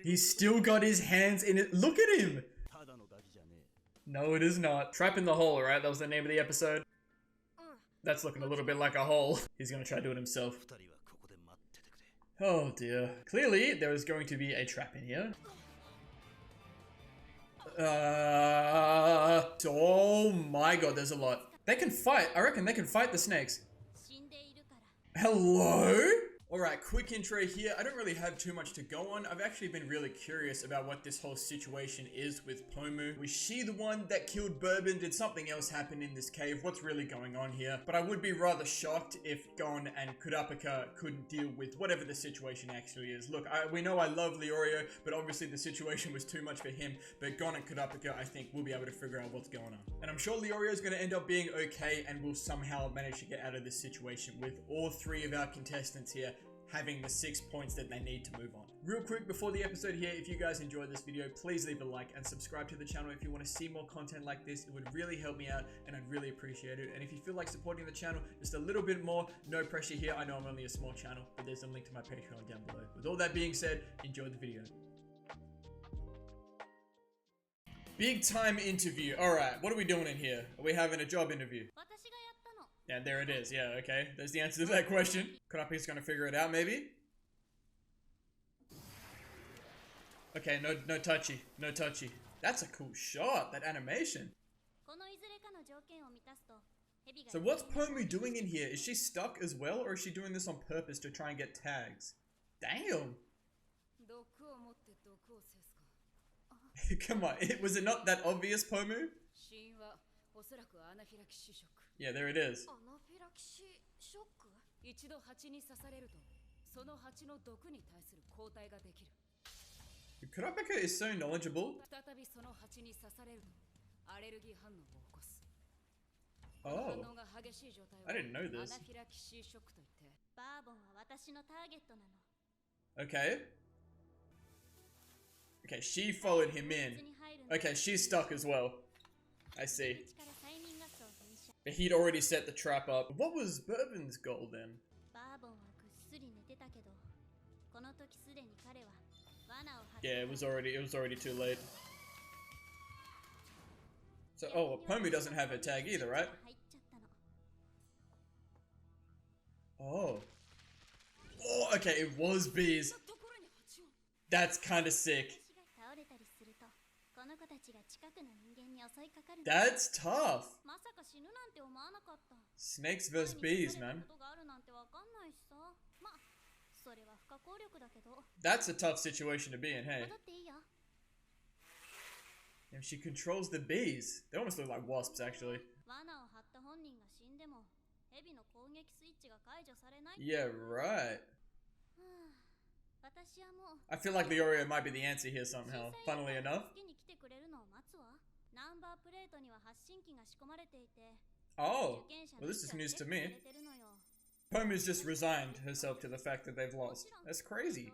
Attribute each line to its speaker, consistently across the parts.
Speaker 1: He's still got his hands in it. Look at him. No, it is not. Trap in the hole, right? That was the name of the episode. That's looking a little bit like a hole. He's gonna try to do it himself. Oh dear. Clearly, there is going to be a trap in here. Oh my god, there's a lot. They can fight. I reckon they can fight the snakes. Hello? Alright, quick intro here. I don't really have too much to go on. I've actually been really curious about what this whole situation is with Pomu. Was she the one that killed Bourbon? Did something else happen in this cave? What's really going on here? But I would be rather shocked if Gon and Kurapika couldn't deal with whatever the situation actually is. Look, we know I love Leorio, but obviously the situation was too much for him. But Gon and Kurapika, I think, will be able to figure out what's going on. And I'm sure Leorio is going to end up being okay and will somehow manage to get out of this situation with all three of our contestants here having the 6 points that they need to move on. Real quick before the episode here, if you guys enjoyed this video, please leave a like and subscribe to the channel if you want to see more content like this. It would really help me out and I'd really appreciate it. And if you feel like supporting the channel just a little bit more, no pressure here. I know I'm only a small channel, but there's a link to my Patreon down below. With all that being said, enjoy the video. Big time interview. Alright, what are we doing in here? Are we having a job interview? Yeah, there it is. Yeah, okay. There's the answer to that question. Kurapika's gonna figure it out, maybe? Okay, no touchy. No touchy. That's a cool shot, that animation. So what's Pomu doing in here? Is she stuck as well, or is she doing this on purpose to try and get tags? Damn! Come on, was it not that obvious, Pomu? Yeah, there it is. Kurapika is so knowledgeable. Oh, I didn't know this. Okay. Okay, she followed him in. Okay, she's stuck as well. I see. But he'd already set the trap up. What was Bourbon's goal then? Yeah, it was already too late. So, oh, Pomu doesn't have her tag either, right? Oh. Oh, okay, it was bees. That's kind of sick. That's tough. Snakes versus bees, man. That's a tough situation to be in, hey? And she controls the bees. They almost look like wasps, actually. Yeah, right. I feel like Leorio might be the answer here somehow, funnily enough. Oh, well this is news to me. Pomu's just resigned herself to the fact that they've lost. That's crazy.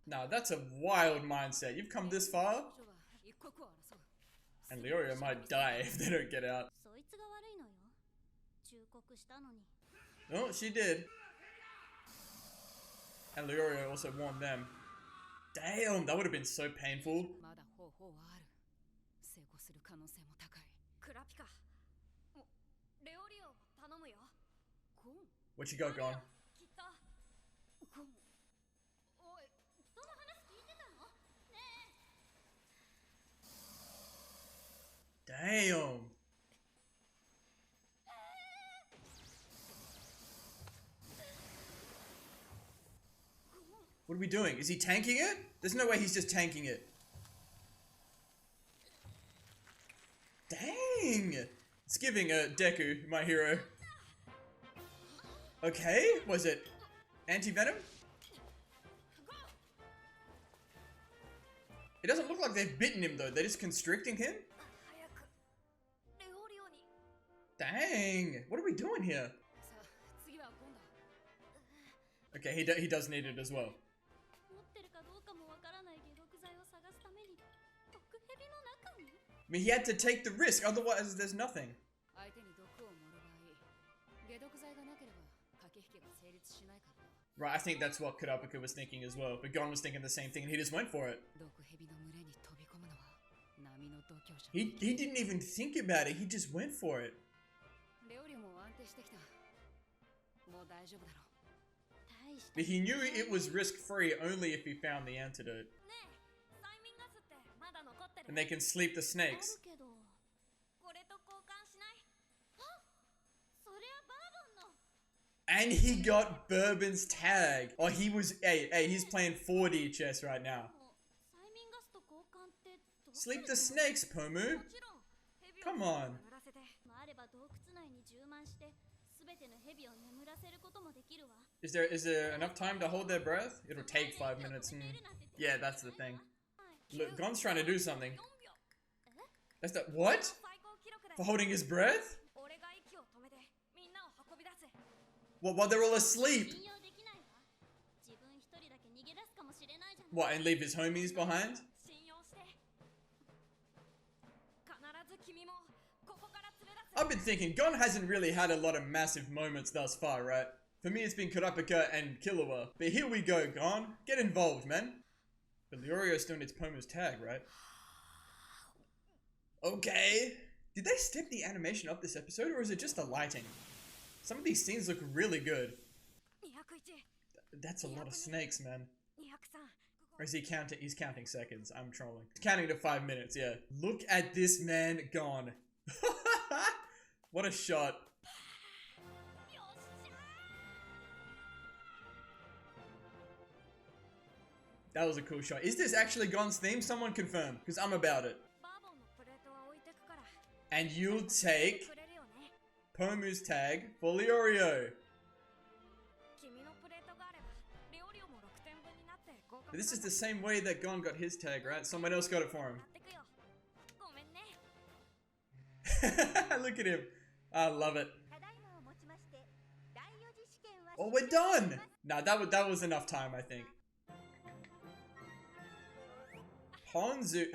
Speaker 1: Nah, that's a wild mindset. You've come this far? And Leorio might die if they don't get out. Oh, she did. And Leorio also warned them. Damn, that would have been so painful. What you got going? Damn. What are we doing? Is he tanking it? There's no way he's just tanking it. Dang! It's giving Deku, my hero. Okay, was it anti-venom? It doesn't look like they've bitten him though, they're just constricting him? Dang, what are we doing here? Okay, he does need it as well. I mean, he had to take the risk, otherwise there's nothing. Right, I think that's what Kurapika was thinking as well. But Gon was thinking the same thing and he just went for it. He didn't even think about it, he just went for it. But he knew it was risk-free only if he found the antidote. And they can sleep the snakes. And he got Bourbon's tag. Oh, he was... Hey, he's playing 4D chess right now. Sleep the snakes, Pomu. Come on. Is there enough time to hold their breath? It'll take 5 minutes. Yeah, that's the thing. Look, Gon's trying to do something. That's the... What? For holding his breath? What, while they're all asleep? What, and leave his homies behind? I've been thinking, Gon hasn't really had a lot of massive moments thus far, right? For me, it's been Kurapika and Killua. But here we go, Gon. Get involved, man. But Leorio still needs Pomu's tag, right? Okay. Did they step the animation up this episode, or is it just the lighting? Some of these scenes look really good. That's a lot of snakes, man. Or is he counting? He's counting seconds. I'm trolling. He's counting to 5 minutes, yeah. Look at this man gone. What a shot. That was a cool shot. Is this actually Gon's theme? Someone confirm, because I'm about it. And you'll take Pomu's tag for Leorio. But this is the same way that Gon got his tag, right? Someone else got it for him. Look at him. I love it. Oh, we're done! Nah, that was enough time, I think. Ponzu.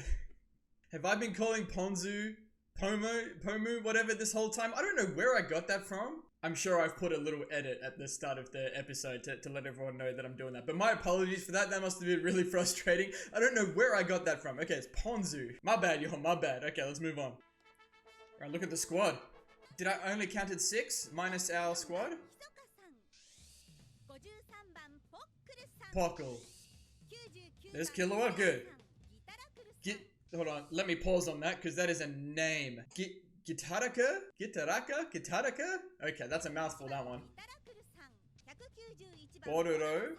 Speaker 1: Have I been calling Ponzu Pomu, whatever this whole time? I don't know where I got that from. I'm sure I've put a little edit at the start of the episode to let everyone know that I'm doing that. But my apologies for that. That must have been really frustrating. I don't know where I got that from. Okay, it's Ponzu. My bad, y'all. My bad. Okay, let's move on. Alright, look at the squad. Did I only counted 6 minus our squad? Pockle. There's Killua. Good. Hold on. Let me pause on that because that is a name. Gitaraka? Gitaraka? Okay, that's a mouthful, that one. Bororo.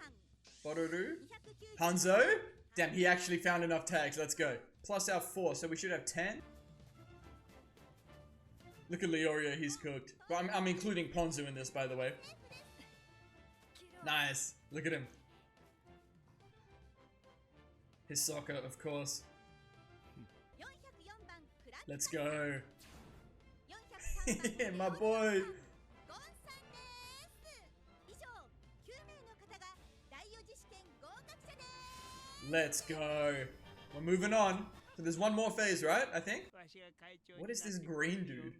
Speaker 1: Hanzo? Damn, he actually found enough tags. Let's go. Plus our 4, so we should have 10. Look at Leorio, he's cooked. Well, I'm including Ponzu in this, by the way. Nice. Look at him. His soccer, of course. Let's go. My boy. Let's go. We're moving on. So there's one more phase, right? I think. What is this green dude?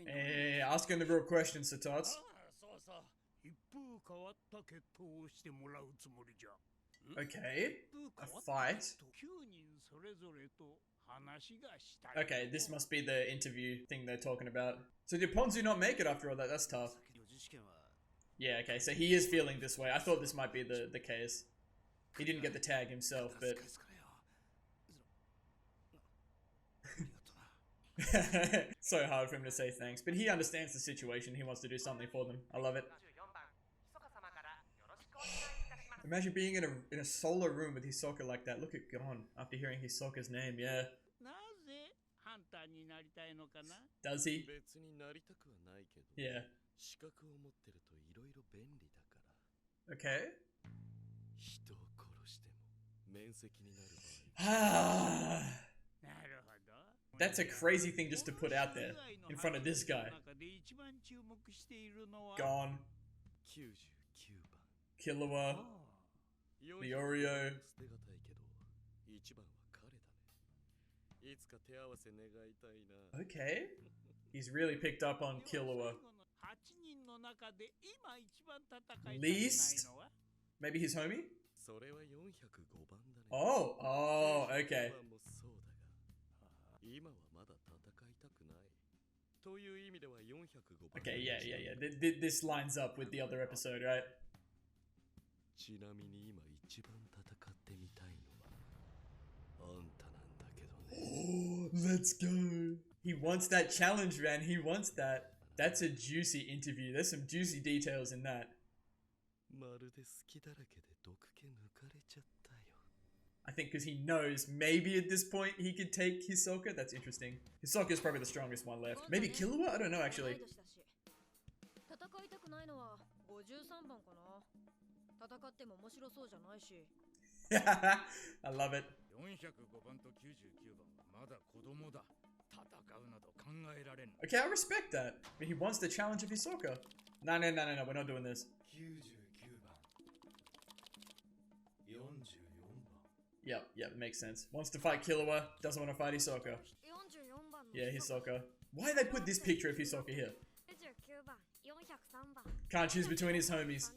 Speaker 1: Hey, asking the real questions, Satots. Okay. A fight. Okay, this must be the interview thing they're talking about. So did Ponzu not make it after all that? That's tough. Yeah, okay, so he is feeling this way. I thought this might be the case. He didn't get the tag himself, but... So hard for him to say thanks, but he understands the situation. He wants to do something for them. I love it. Imagine being in a solo room with Hisoka like that. Look at Gon after hearing Hisoka's name, yeah. Does he? Yeah. Okay. That's a crazy thing just to put out there in front of this guy. Gon. Killua. Leorio. Okay. He's really picked up on Killua. Least? Maybe his homie? Oh, okay. Okay, yeah. This lines up with the other episode, right? Oh, let's go. He wants that challenge, man. He wants that. That's a juicy interview. There's some juicy details in that. I think because he knows maybe at this point he could take Hisoka. That's interesting. Hisoka is probably the strongest one left. Maybe Killua? I don't know actually. I love it. Okay, I respect that. But he wants the challenge of Hisoka. No, we're not doing this. Yep, makes sense. Wants to fight Killua, doesn't want to fight Hisoka. Yeah, Hisoka. Why did they put this picture of Hisoka here? Can't choose between his homies.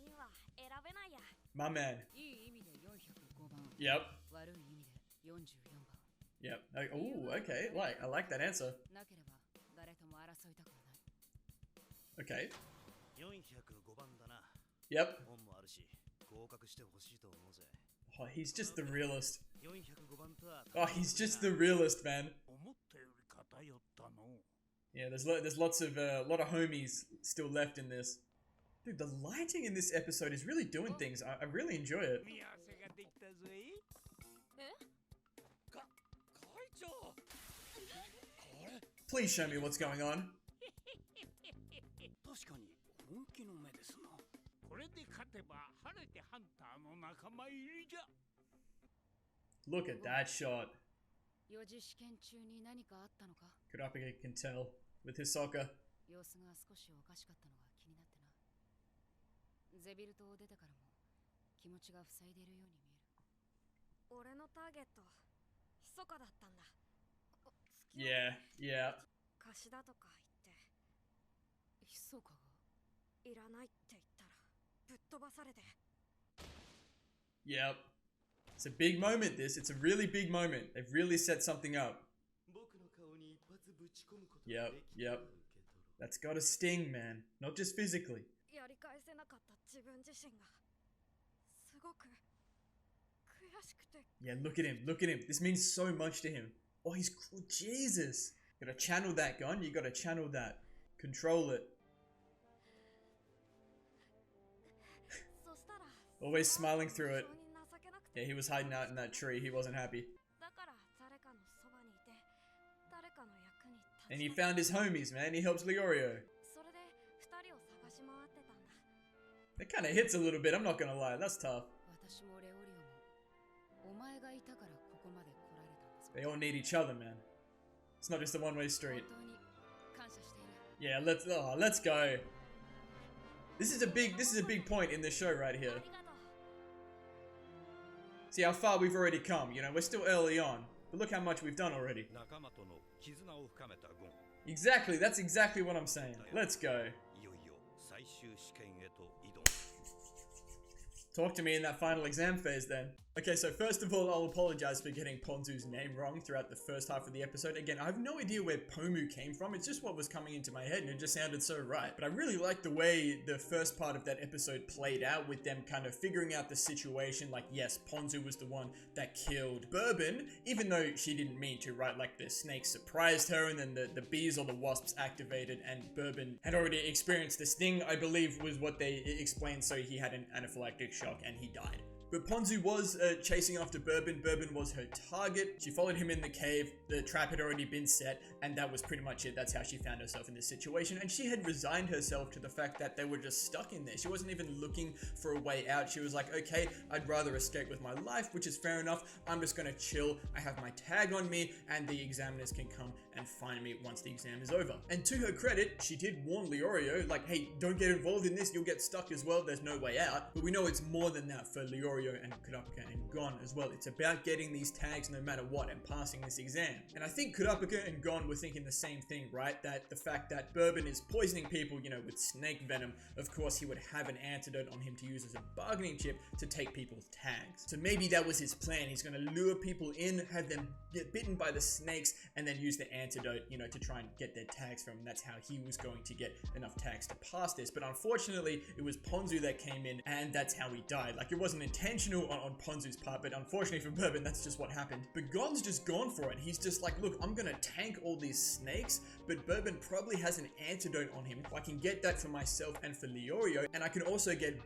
Speaker 1: My man. Yep. Oh, okay. I like that answer. Okay. Yep. Oh, he's just the realist. Oh, he's just the realist, man. Yeah, there's lots of lot of homies still left in this. Dude, the lighting in this episode is really doing things. I really enjoy it. Please show me what's going on. Look at that shot. Kurapika can tell with Hisoka. Yeah. Yep. It's a big moment, this. It's a really big moment. They've really set something up. Yep. That's gotta sting, man. Not just physically. Yeah, look at him. This means so much to him. Oh, he's cool. Jesus. You gotta channel that gun. You gotta channel that. Control it. Always smiling through it. Yeah, he was hiding out in that tree. He wasn't happy. And he found his homies, man. He helps Leorio. That kind of hits a little bit. I'm not gonna lie. That's tough. They all need each other, man. It's not just a one-way street. Yeah, let's go. This is a big point in this show right here. See how far we've already come, you know, we're still early on, but look how much we've done already. Exactly, that's exactly what I'm saying. Let's go. Talk to me in that final exam phase then. Okay, so first of all, I'll apologize for getting Ponzu's name wrong throughout the first half of the episode. Again, I have no idea where Pomu came from. It's just what was coming into my head and it just sounded so right. But I really liked the way the first part of that episode played out with them kind of figuring out the situation. Like, yes, Ponzu was the one that killed Bourbon, even though she didn't mean to, right? Like, the snakes surprised her and then the bees or the wasps activated and Bourbon had already experienced this thing, I believe was what they explained, so he had an anaphylactic shock and he died. But Ponzu was chasing after Bourbon. Bourbon was her target. She followed him in the cave. The trap had already been set, and that was pretty much it. That's how she found herself in this situation. And she had resigned herself to the fact that they were just stuck in there. She wasn't even looking for a way out. She was like, okay, I'd rather escape with my life, which is fair enough. I'm just gonna chill. I have my tag on me, and the examiners can come and find me once the exam is over. And to her credit, she did warn Leorio, like, hey, don't get involved in this, you'll get stuck as well, there's no way out. But we know it's more than that for Leorio and Kurapika and Gon as well. It's about getting these tags no matter what and passing this exam. And I think Kurapika and Gon were thinking the same thing, right? That the fact that Bourbon is poisoning people, you know, with snake venom, of course he would have an antidote on him to use as a bargaining chip to take people's tags. So maybe that was his plan. He's going to lure people in, have them get bitten by the snakes, and then use the antidote, you know, to try and get their tags from them. That's how he was going to get enough tags to pass this. But unfortunately, it was Ponzu that came in, and that's how he died. Like, it wasn't intentional on Ponzu's part, but unfortunately for Bourbon, that's just what happened. But Gon's just gone for it. He's just like, look, I'm gonna tank all these snakes, but Bourbon probably has an antidote on him. I can get that for myself and for Leorio, and I can also get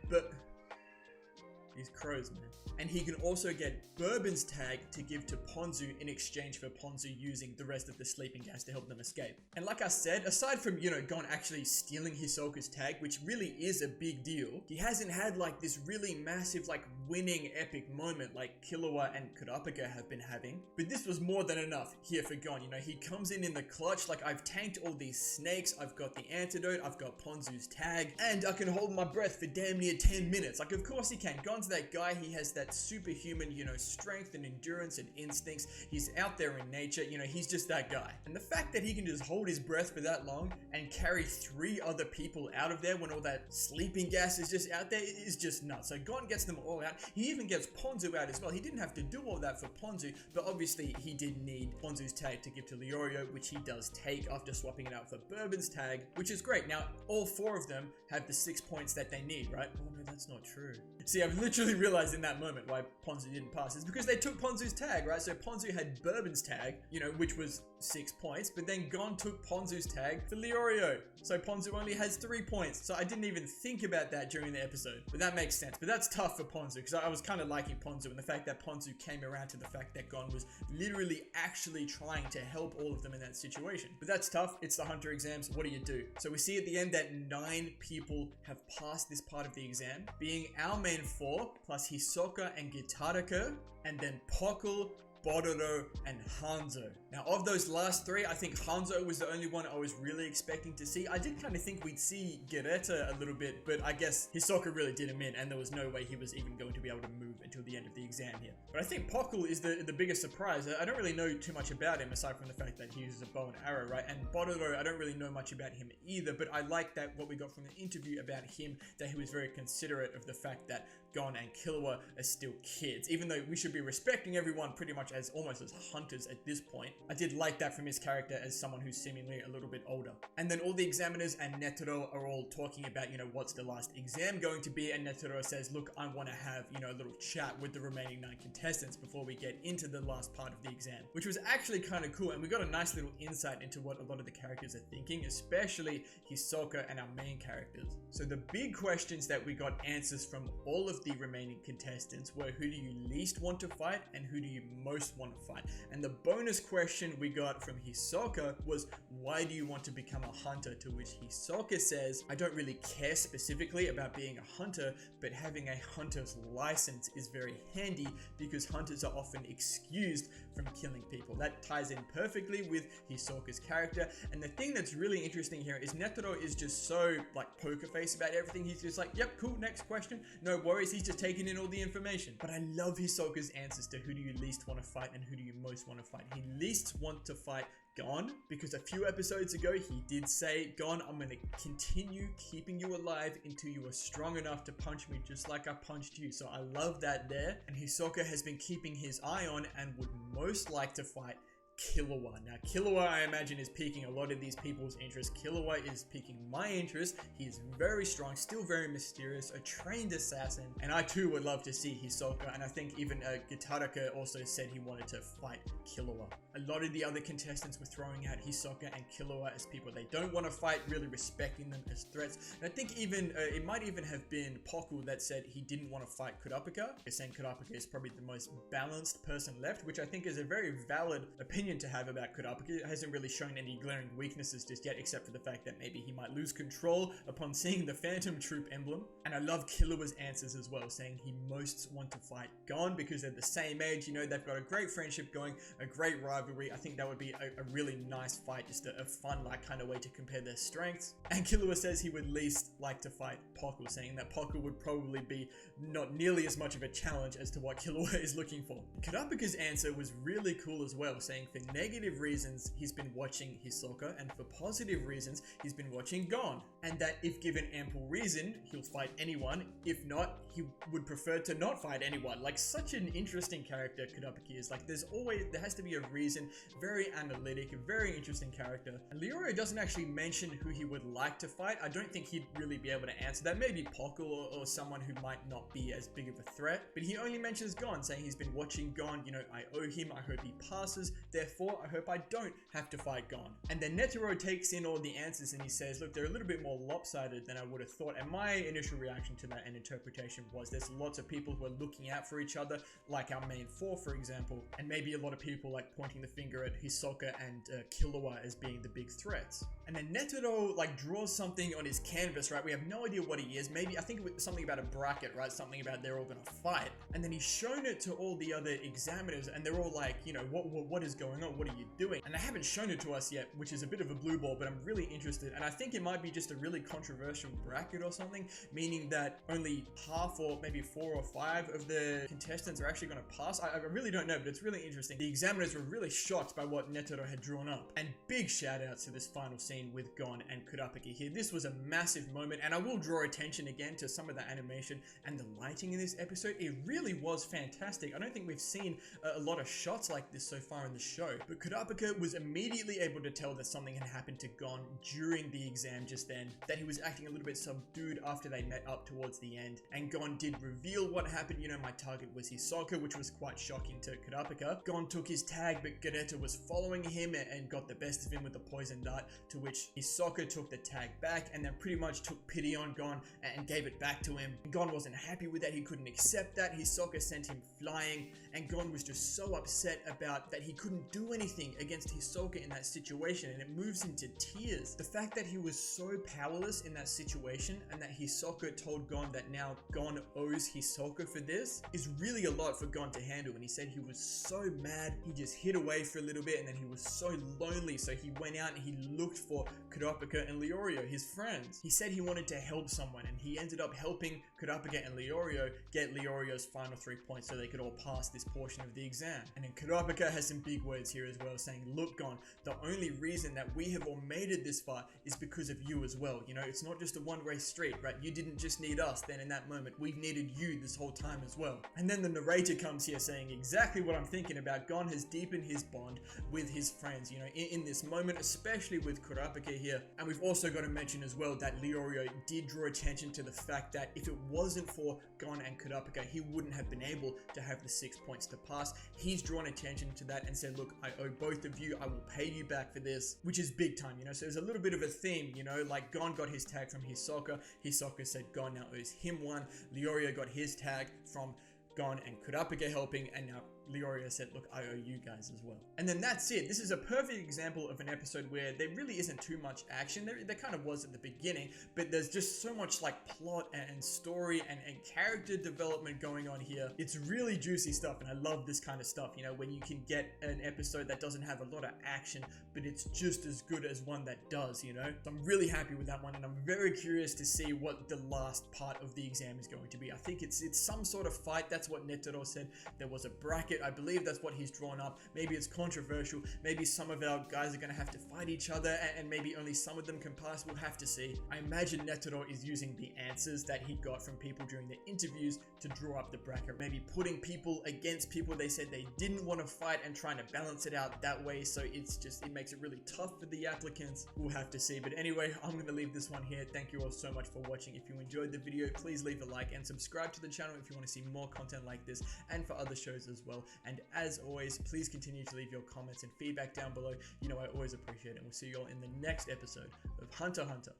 Speaker 1: these crows, man. And he can also get Bourbon's tag to give to Ponzu in exchange for Ponzu using the rest of the sleeping gas to help them escape. And like I said, aside from, you know, Gon actually stealing Hisoka's tag, which really is a big deal, he hasn't had like this really massive like winning epic moment like Killua and Kurapika have been having. But this was more than enough here for Gon. You know, he comes in the clutch like, I've tanked all these snakes, I've got the antidote, I've got Ponzu's tag, and I can hold my breath for damn near 10 minutes. Like, of course he can. Gon's that guy, he has that superhuman, you know, strength and endurance and instincts. He's out there in nature, you know, he's just that guy. And the fact that he can just hold his breath for that long and carry 3 other people out of there when all that sleeping gas is just out there is just nuts. So Gon gets them all out. He even gets Ponzu out as well. He didn't have to do all that for Ponzu, but obviously he did need Ponzu's tag to give to Leorio, which he does take after swapping it out for Bourbon's tag, which is great. Now, all 4 of them have the 6 points that they need, right? Oh no, that's not true. See, I've literally realized in that moment why Ponzu didn't pass. It's because they took Ponzu's tag, right? So Ponzu had Bourbon's tag, you know, which was 6 points, but then Gon took Ponzu's tag for Leorio. So Ponzu only has 3 points. So I didn't even think about that during the episode, but that makes sense. But that's tough for Ponzu, because I was kind of liking Ponzu, and the fact that Ponzu came around to the fact that Gon was literally actually trying to help all of them in that situation. But that's tough. It's the Hunter exams. What do you do? So we see at the end that 9 people have passed this part of the exam, being our main 4, plus Hisoka and Gitaraka, and then Pokul, Bororo, and Hanzo. Now, of those last 3, I think Hanzo was the only one I was really expecting to see. I did kind of think we'd see Gereta a little bit, but I guess Hisoka really did him in, and there was no way he was even going to be able to move until the end of the exam here. But I think Pokul is the biggest surprise. I don't really know too much about him, aside from the fact that he uses a bow and arrow, right? And Bororo, I don't really know much about him either, but I like that what we got from the interview about him, that he was very considerate of the fact that Gon and Killua are still kids, even though we should be respecting everyone pretty much as almost as hunters at this point. I did like that from his character as someone who's seemingly a little bit older. And then all the examiners and Netero are all talking about, you know, what's the last exam going to be, and Netero says, look, I want to have, you know, a little chat with the remaining 9 contestants before we get into the last part of the exam, which was actually kind of cool, and we got a nice little insight into what a lot of the characters are thinking, especially Hisoka and our main characters. So the big questions that we got answers from all of the remaining contestants were, who do you least want to fight and who do you most want to fight? And the bonus question we got from Hisoka was, why do you want to become a hunter? To which Hisoka says, I don't really care specifically about being a hunter, but having a hunter's license is very handy because hunters are often excused from killing people. That ties in perfectly with Hisoka's character. And the thing that's really interesting here is Netero is just so like poker face about everything. He's just like, yep, cool, next question, no worries. He's just taking in all the information. But I love Hisoka's answers to who do you least want to fight and who do you most want to fight. He least want to fight Gon, because a few episodes ago he did say, Gon, I'm going to continue keeping you alive until you are strong enough to punch me just like I punched you. So I love that there. And Hisoka has been keeping his eye on and would most like to fight Killua. Now, Killua, I imagine, is piquing a lot of these people's interest. Killua is piquing my interest. He is very strong, still very mysterious, a trained assassin, and I too would love to see Hisoka, and I think even Gitaraka also said he wanted to fight Killua. A lot of the other contestants were throwing out Hisoka and Killua as people they don't want to fight, really respecting them as threats. And I think even, it might even have been Pokul that said he didn't want to fight Kurapika, saying Kurapika is probably the most balanced person left, which I think is a very valid opinion opinion to have about Kurapika. It hasn't really shown any glaring weaknesses just yet, except for the fact that maybe he might lose control upon seeing the Phantom Troop emblem. And I love Killua's answers as well, saying he most want to fight Gon because they're the same age, you know, they've got a great friendship going, a great rivalry. I think that would be a really nice fight, just a fun like kind of way to compare their strengths. And Killua says he would least like to fight Poku, saying that Poku would probably be not nearly as much of a challenge as to what Killua is looking for. Kurapika's answer was really cool as well, saying for negative reasons he's been watching Hisoka, and for positive reasons he's been watching Gon, and that if given ample reason he'll fight anyone, if not he would prefer to not fight anyone. Like, such an interesting character Kurapika is. Like, there has to be a reason. Very analytic, a very interesting character. And Leorio doesn't actually mention who he would like to fight. I don't think he'd really be able to answer that. Maybe Poku or someone who might not be as big of a threat, but he only mentions Gon, saying he's been watching Gon, you know, I owe him, I hope he passes, therefore I hope I don't have to fight Gon. And then Netero takes in all the answers and he says, look, they're a little bit more lopsided than I would have thought. And my initial reaction to that and interpretation was there's lots of people who are looking out for each other, like our main four, for example, and maybe a lot of people like pointing the finger at Hisoka and Killua as being the big threats. And then Netero like draws something on his canvas, right? We have no idea what he is. Maybe, I think it was something about a bracket, right? Something about they're all gonna fight. And then he's shown it to all the other examiners and they're all like, you know, what is going on? What are you doing? And they haven't shown it to us yet, which is a bit of a blue ball, but I'm really interested. And I think it might be just a really controversial bracket or something, meaning that only half or maybe 4 or 5 of the contestants are actually gonna pass. I really don't know, but it's really interesting. The examiners were really shocked by what Netero had drawn up. And big shout outs to this final scene with Gon and Kurapika here. This was a massive moment, and I will draw attention again to some of the animation and the lighting in this episode. It really was fantastic. I don't think we've seen a lot of shots like this so far in the show, but Kurapika was immediately able to tell that something had happened to Gon during the exam just then, that he was acting a little bit subdued after they met up towards the end, and Gon did reveal what happened. You know, my target was Hisoka, which was quite shocking to Kurapika. Gon took his tag, but Gerudo was following him and got the best of him with the poison dart, to which Hisoka took the tag back and then pretty much took pity on Gon and gave it back to him. Gon wasn't happy with that. He couldn't accept that. Hisoka sent him flying, and Gon was just so upset about that he couldn't do anything against Hisoka in that situation, and it moves him to tears. The fact that he was so powerless in that situation and that Hisoka told Gon that now Gon owes Hisoka for this is really a lot for Gon to handle. And he said he was so mad, he just hid away for a little bit, and then he was so lonely, so he went out and he looked for Kurapika and Leorio, his friends. He said he wanted to help someone, and he ended up helping Kurapika and Leorio get Leorio's final 3 points so they could all pass this portion of the exam. And then Kurapika has some big words here as well, saying, look Gon, the only reason that we have all made it this far is because of you as well. You know, it's not just a one-way street, right? You didn't just need us then in that moment. We've needed you this whole time as well. And then the narrator comes here saying exactly what I'm thinking about. Gon has deepened his bond with his friends, you know, in this moment, especially with Kurapika here. And we've also got to mention as well that Leorio did draw attention to the fact that if it wasn't for Gon and Kurapika, he wouldn't have been able to have the 6 points to pass. He's drawn attention to that and said, look, I owe both of you, I will pay you back for this, which is big time, you know. So there's a little bit of a theme, you know, like Gon got his tag from Hisoka. Hisoka said Gon now owes him one. Leorio got his tag from Gon and Kurapika helping, and now Leorio said, look, I owe you guys as well. And then that's it. This is a perfect example of an episode where there really isn't too much action. There kind of was at the beginning, but there's just so much like plot and story and character development going on here. It's really juicy stuff, and I love this kind of stuff, you know, when you can get an episode that doesn't have a lot of action, but it's just as good as one that does, you know. So I'm really happy with that one, and I'm very curious to see what the last part of the exam is going to be. I think it's some sort of fight. That's what Netero said. There was a bracket. I believe that's what he's drawn up. Maybe it's controversial. Maybe some of our guys are going to have to fight each other, and maybe only some of them can pass. We'll have to see. I imagine Netero is using the answers that he got from people during the interviews to draw up the bracket. Maybe putting people against people they said they didn't want to fight and trying to balance it out that way. So it makes it really tough for the applicants. We'll have to see. But anyway, I'm going to leave this one here. Thank you all so much for watching. If you enjoyed the video, please leave a like and subscribe to the channel if you want to see more content like this and for other shows as well. And as always, please continue to leave your comments and feedback down below. You know, I always appreciate it. And we'll see you all in the next episode of Hunter x Hunter.